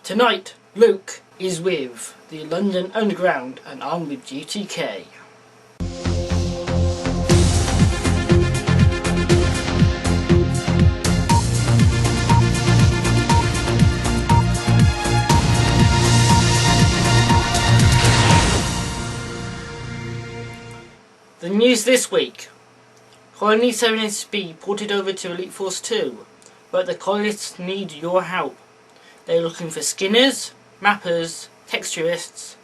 Tonight, Luke is with the London Underground and I'm with GTK. The news this week. Colony 7 is to be ported over to Elite Force 2, but the colonists need your help. They're looking for skinners, mappers, texturists,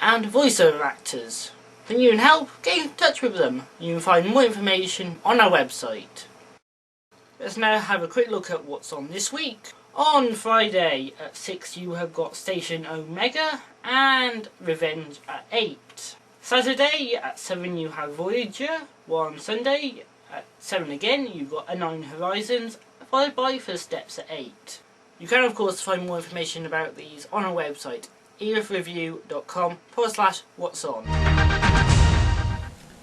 and voiceover actors. If you need help, get in touch with them. You can find more information on our website. Let's now have a quick look at what's on this week. On Friday at 6 you have got Station Omega and Revenge at 8. Saturday at 7 you have Voyager, while on Sunday at 7 again you've got A9 Horizons, followed by First Steps at 8. You can of course find more information about these on our website, erefreview.com/what's-on.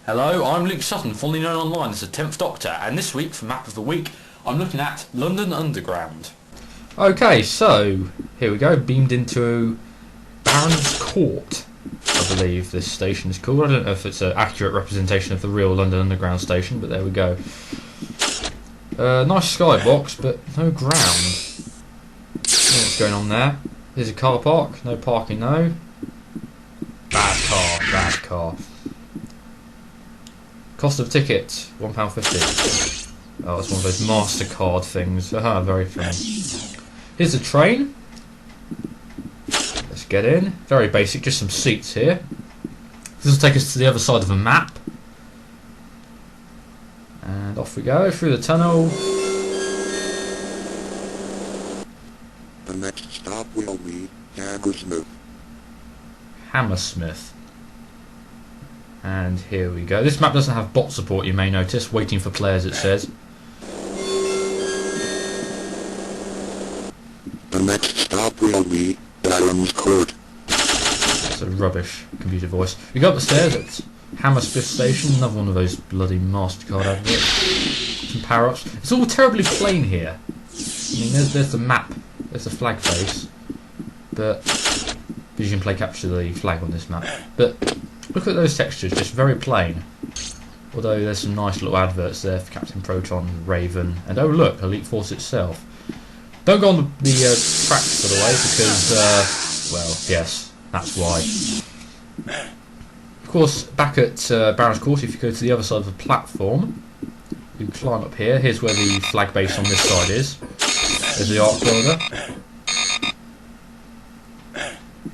Hello, I'm Luke Sutton, formerly known online as the 10th Doctor, and this week for Map of the Week I'm looking at London Underground. Okay, so here we go, beamed into Baron's Court. I believe this station is called. I don't know if it's an accurate representation of the real London Underground station, but there we go. Nice skybox, but no ground. I don't know what's going on there. There's a car park. No parking, no. Bad car. Cost of ticket, £1.50. Oh, it's one of those MasterCard things. Aha, very funny. Here's a train. Let's get in. Very basic, just some seats here. This will take us to the other side of the map. And off we go through the tunnel. The next stop will be Hammersmith. Hammersmith. And here we go. This map doesn't have bot support, you may notice. Waiting for players, it says. The next stop will be Baron's Court. That's a rubbish computer voice. We go up the stairs at Hammersmith Station, another one of those bloody MasterCard adverts. Some power-ups. It's all terribly plain here. I mean, there's the map, there's the flag face, but you can play capture the flag on this map. But look at those textures, just very plain. Although there's some nice little adverts there for Captain Proton, Raven, and oh look, Elite Force itself. Don't go on the tracks, by the way, because, well, yes, that's why. Of course, back at Baron's Court, if you go to the other side of the platform, you climb up here. Here's where the flag base on this side is. There's the arc welder.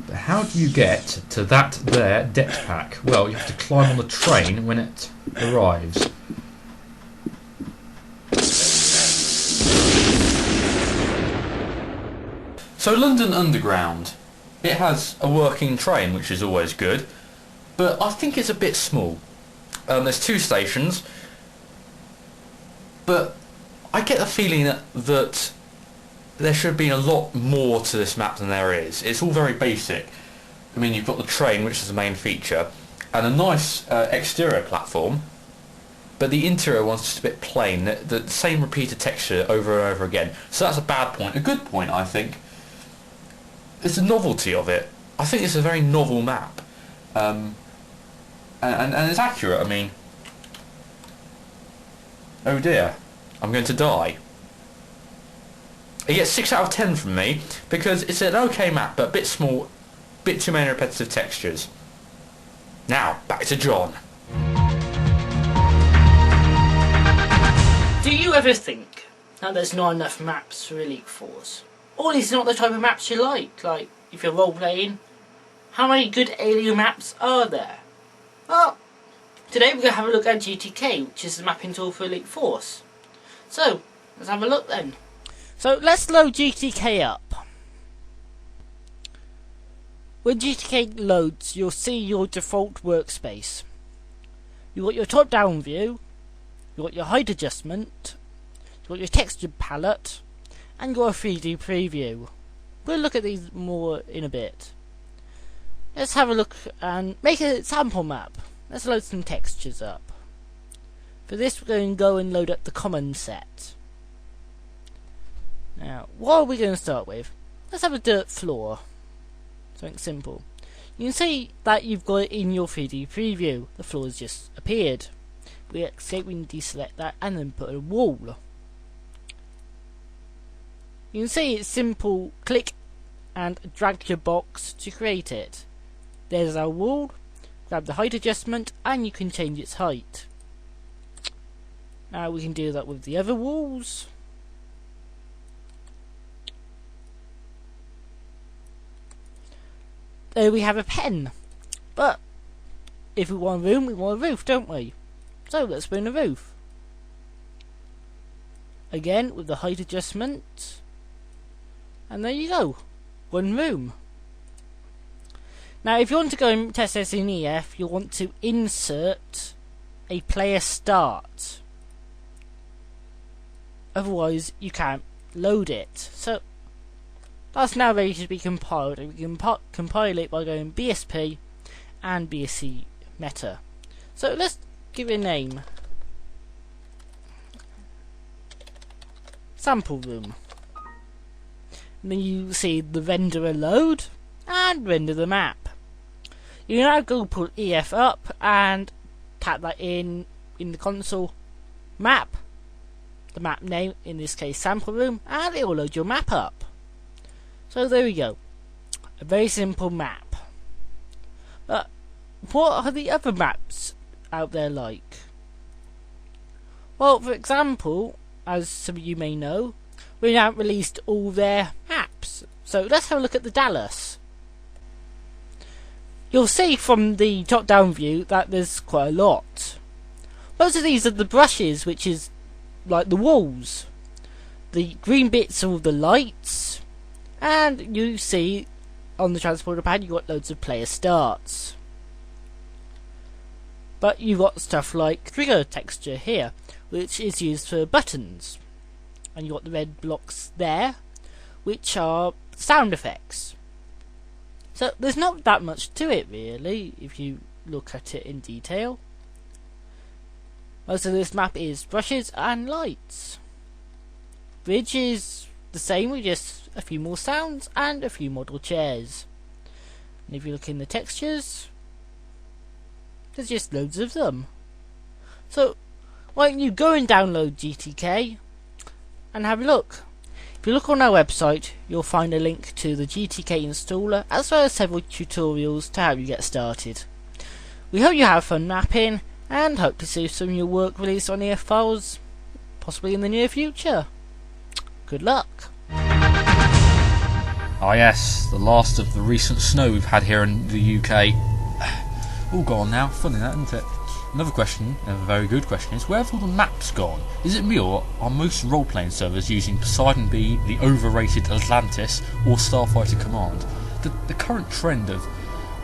But how do you get to that there deck pack? Well, you have to climb on the train when it arrives. So London Underground, it has a working train, which is always good, but I think it's a bit small. There's 2 stations, but I get the feeling that there should be a lot more to this map than there is. It's all very basic. I mean, you've got the train, which is the main feature, and a nice exterior platform, but the interior one's just a bit plain, the same repeated texture over and over again. So that's a bad point. A good point, I think, is the novelty of it. I think it's a very novel map, and it's accurate. I mean, oh dear, I'm going to die. It gets 6 out of 10 from me because it's an okay map, but a bit small, bit too many repetitive textures. Now back to John. Do you ever think that there's not enough maps for Elite Force? Or is not the type of maps you like? Like, if you're role-playing, how many good alien maps are there? Well, today we're going to have a look at GTK, which is the mapping tool for Elite Force. So, let's have a look then. So, let's load GTK up. When GTK loads, you'll see your default workspace. You've got your top-down view, you've got your height adjustment, you've got your texture palette, and got a 3D preview. We'll look at these more in a bit. Let's have a look and make a sample map. Let's load some textures up. For this we're going to go and load up the common set. Now, what are we going to start with? let's have a dirt floor. Something simple. You can see that you've got it in your 3D preview. The floor has just appeared. We escape, we can deselect that and then put a wall. You can see it's simple. Click and drag your box to create it. There's our wall. Grab the height adjustment and you can change its height. Now we can do that with the other walls. There we have a pen. But if we want a room, we want a roof, don't we? So let's put in a roof. Again with the height adjustment. And there you go. One room. Now if you want to go and test this in EF, you'll want to insert a player start. Otherwise you can't load it. So that's now ready to be compiled, and we can compile it by going BSP and BSC meta. So let's give it a name. Sample room. And then you see the renderer load and render the map. You now go pull EF up and tap that in the console. Map. The map name, in this case sample room, and it will load your map up. So there we go. A very simple map. But what are the other maps out there like? Well, for example, as some of you may know, we now released all their maps. So let's have a look at the Dallas. You'll see from the top down view that there's quite a lot. Most of these are the brushes, which is like the walls. The green bits are all the lights. And you see on the transporter pad you've got loads of player starts. But you've got stuff like trigger texture here, which is used for buttons. And you've got the red blocks there, which are sound effects. So there's not that much to it really, if you look at it in detail. Most of this map is brushes and lights. Bridge is the same with just a few more sounds and a few model chairs. And if you look in the textures, there's just loads of them. So why don't you go and download GTK and have a look. If you look on our website, you'll find a link to the GTK installer as well as several tutorials to help you get started. We hope you have fun mapping and hope to see some of your work released on EF Files possibly in the near future. Good luck. Ah yes, the last of the recent snow we've had here in the UK. All gone now. Funny that, isn't it? Another question, a very good question, is where have all the maps gone? Is it me or are most role-playing servers using Poseidon B, the overrated Atlantis, or Starfighter Command? The current trend of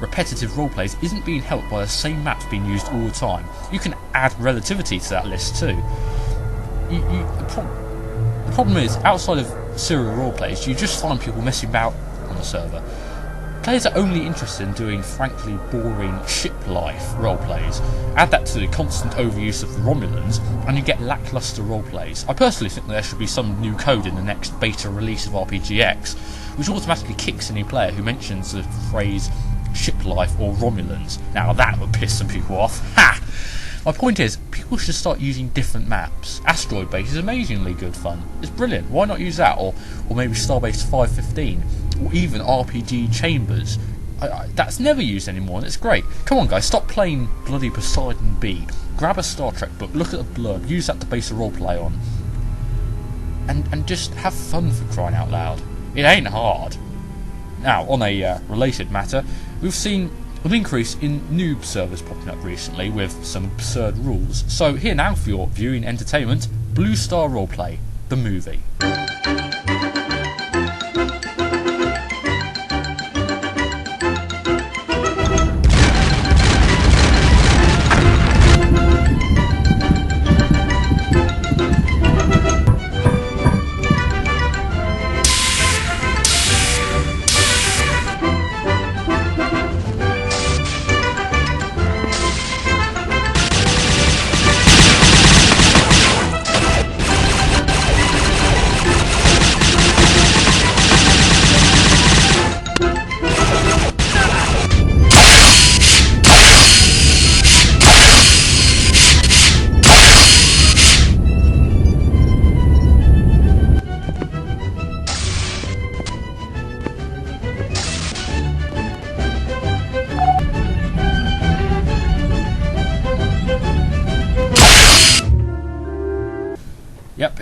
repetitive roleplays isn't being helped by the same maps being used all the time. You can add relativity to that list too. The problem is, outside of serial roleplays, you just find people messing about on the server. Players are only interested in doing frankly boring ship life roleplays. Add that to the constant overuse of the Romulans, and you get lackluster roleplays. I personally think there should be some new code in the next beta release of RPGX, which automatically kicks any player who mentions the phrase ship life or Romulans. Now that would piss some people off. Ha! My point is, people should start using different maps. Asteroid Base is amazingly good fun. It's brilliant. Why not use that? Or maybe Starbase 515. Or even RPG Chambers. That's never used anymore and it's great. Come on guys, stop playing bloody Poseidon B. Grab a Star Trek book, look at the blurb, use that to base a roleplay on. And just have fun, for crying out loud. It ain't hard. Now, on a related matter, we've seen an increase in noob servers popping up recently with some absurd rules. So here now for your viewing entertainment, Blue Star Roleplay, the movie.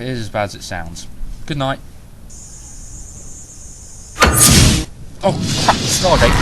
it is as bad as it sounds. Good night. Oh crap, Stargate.